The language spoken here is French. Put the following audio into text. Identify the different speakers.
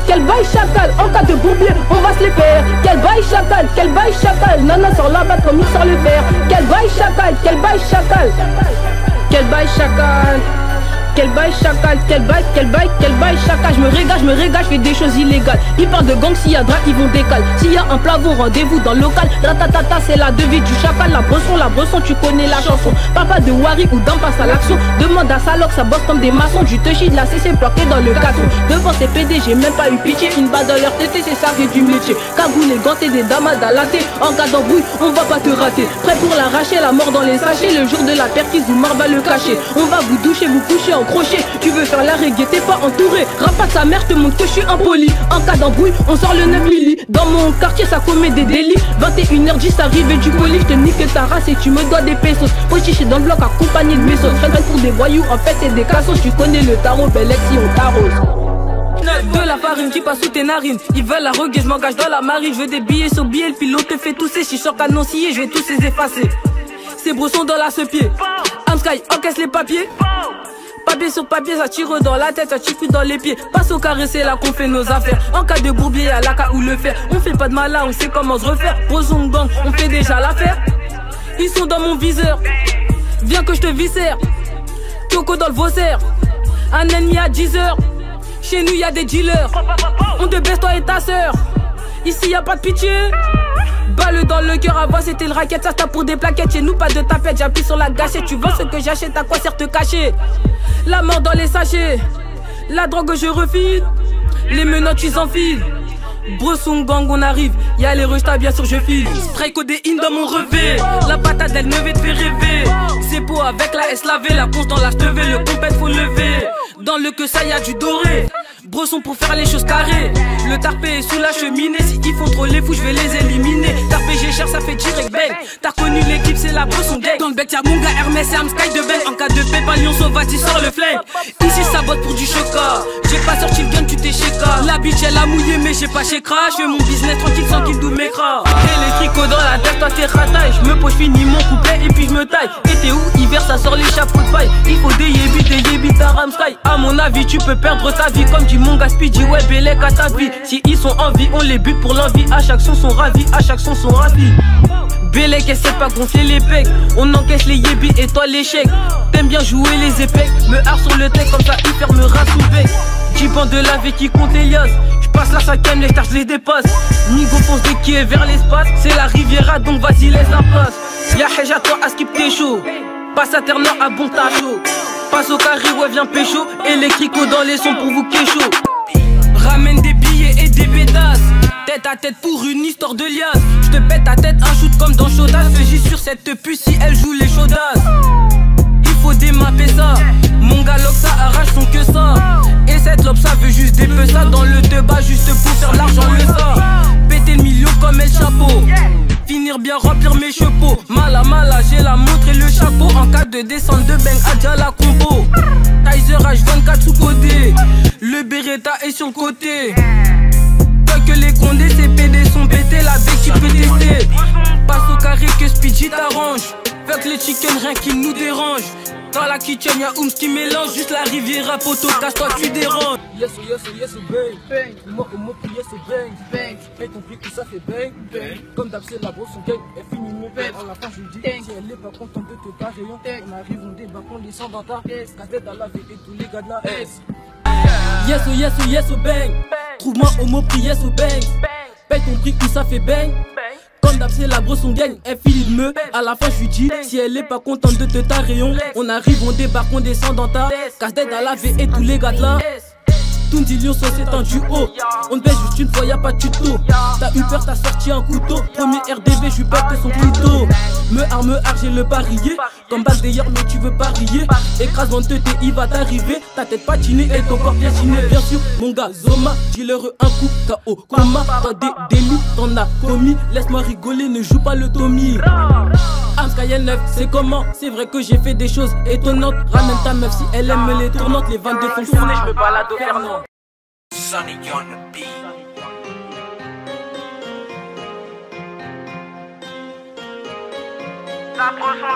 Speaker 1: quel bail chacal. En cas de bourbier, on va se les faire. Quel bail chacal. Nana sort la batte comme il sort le fer. Quel bail chacal. Quel bail chacal. Quel bail chacal. Je me régale, je fais des choses illégales. Ils parlent de gang, s'il y a drap, ils vont décaler. S'il y a un plavon, rendez-vous dans le local. Ratatata, c'est la devise du chacal. La bresson, tu connais la chanson. Papa de Wari ou d'un passe à l'action. Demande à Salok, ça bosse comme des maçons. Du touchy de la CC bloqué dans le carton. Devant ces PD, j'ai même pas eu pitié. Une balle dans leur tété, c'est ça qui est du métier. Cagoule, ganté, des damas à la tête. En cas d'embrouille, on va pas te rater. Prêt pour l'arracher, la mort dans les sachets. Le jour de la perquise, du mort va le cacher. On va vous doucher, vous coucher en crochet. Tu veux faire la reggae, t'es pas entouré. Rapat sa mère, te montre que je suis impoli. En cas d'embrouille, on sort le 9 milli. Dans mon quartier, ça commet des délits. 21h10, arrivé du colis. Je te nique ta race et tu me dois des pesos. Pochiché dans le bloc accompagné de mes sauces. Fais pour des voyous, en fait c'est des cassos. Tu connais le tarot, bel si on t'arrose. De la farine qui passe sous tes narines. Ils veulent la reggae, je m'engage dans la marine. Je veux des billets sur billets, le pilote te fait tousser. Si je sors canoncier, je vais tous les effacer. Ces brossons dans la sepied. Amsky encaisse les papiers. Papier sur papier, ça tire dans la tête, ça tire dans les pieds. Passe au carré, c'est là qu'on fait nos affaires. En cas de bourbier, à la cas où le faire. On fait pas de malin, on sait comment se refaire. Brosson gang, on fait déjà l'affaire. Ils sont dans mon viseur. Viens que je te viscère. Coco dans le Vaussaire. Un ennemi à 10 heures. Chez nous y a des dealers. On te baisse toi et ta sœur. Ici y a pas de pitié. Balle dans le cœur, avant c'était le racket, ça tape pour des plaquettes. Chez nous pas de tapette, j'appuie sur la gâchette. Tu veux ce que j'achète, à quoi sert te cacher? La mort dans les sachets. La drogue je refile. Les menottes tu enfilent. Bresson gang on arrive. Y'a les rejetats bien sûr je file. Spray codéine dans mon revêt. La patate elle ne te fait rêver. C'est beau avec la S lavée. La conce dans la cheveux, le compète faut lever. Dans le que ça y a du doré. Bresson pour faire les choses carrées. Le tarpé est sous la cheminée. Si ils font trop les fous, je vais les éliminer. Tarpé j'ai cher, ça fait direct bang. T'as connu l'équipe, c'est la Bresson gang. Dans le bec y'a mon gars Hermès et Amsky de bang. En cas de pépin, lion sauvage, il sort le flingue. Ici ça botte pour du chocat. J'ai pas sorti le gun, tu t'es chéka. La bitch elle a mouillé, mais j'ai pas chécra. Je fais mon business tranquille sans qu'il doute mes cras. Et les tricots dans la tête, toi t'es rataille. Je me pose, finis mon couplet et puis je me taille. Et t'es où hiver, ça sort les chapeaux de paille. Il faut des yébis à Ramsky. À mon avis, tu peux perdre ta vie comme du mon gars Speedy, ouais, Bélec à ta vie. Si ils sont en vie, on les bute pour l'envie. À chaque son sont ravis, à chaque son sont ravis. Bélec essaie pas gonfler les pecs. On encaisse les yébis et toi l'échec. T'aimes bien jouer les épées. Me harre sur le tech comme ça, il fermera sous bec. 10 bancs de la vie qui compte les yas. J'passe la cinquième, les stars les dépasse. Nigo fonce dès qu'il est vers l'espace. C'est la Riviera donc vas-y laisse la place. Y'a Hej à toi à skip t'es chaud. Passe à Terre à bon tacho. Passe au carré, ouais viens pécho. Électrico dans les sons pour vous kécho. Ramène des billets et des pétasses. Tête à tête pour une histoire de liasse. J'te pète ta tête un shoot comme dans Chaudas. Fais sur cette puce si elle joue les chaudasses. Il faut démapper ça. Mon galoc ça arrache son que ça. Et cette lobe ça veut juste des peu ça. Dans le débat juste pour faire l'argent le ça. Péter le million comme El Chapeau. Finir bien remplir mes chapeaux. Mala j'ai la montre et le chapeau. En cas de descente de bang adja la combo. Kaiser H24 sous côté. Le Beretta est sur le côté. Toi que les condés, ces PD sont pétés. La bec tu peux tester. Passe au carré que Speedy t'arrange. Fuck les chicken, rien qui nous dérange. Dans la kitchen y'a Ooms qui mélange. Juste la Riviera poteau, casse-toi tu déranges.
Speaker 2: Yes bang, bang. Moi au mot yes bang, bang. Et ton prix que ça fait bang, bang. Comme d'hab c'est la grosse gang, elle finit me bang. À la fin je lui dis, si elle est pas contente de te barrer, on arrive, on débarque, on descend dans ta S. Casse-tête à la vie et tous les gars de la S.
Speaker 1: Yes bang. Trouve-moi au mot prix yes bang. Paye ton prix que ça fait bang. Comme d'hab c'est la grosse on gagne, elle file de me. À la fin je lui dis, si elle est pas contente de te ta rayon. On arrive, on débarque, on descend dans ta casse-tête à la V et tous les gars de là. Tundi Lion sauce c'est un duo. On te baisse juste une fois, y'a pas de tuto. T'as eu peur, t'as sorti un couteau. Premier RDV, je lui pète son couteau. Me arme, j'ai le parier. Comme balle d'ailleurs, mais tu veux parier. Écrase dans te il va t'arriver. Ta tête patinée et ton corps piétiné. Bien sûr, mon gars, Zoma, dis-leur un coup KO. Coma, t'as des délits, t'en as commis. Laisse-moi rigoler, ne joue pas le Tommy. Amsky 9, c'est comment? C'est vrai que j'ai fait des choses étonnantes. Ramène ta meuf si elle aime les tournantes. Les 22 font tourner, je me balade au Fernand.
Speaker 3: Sonny on the beat. La pression,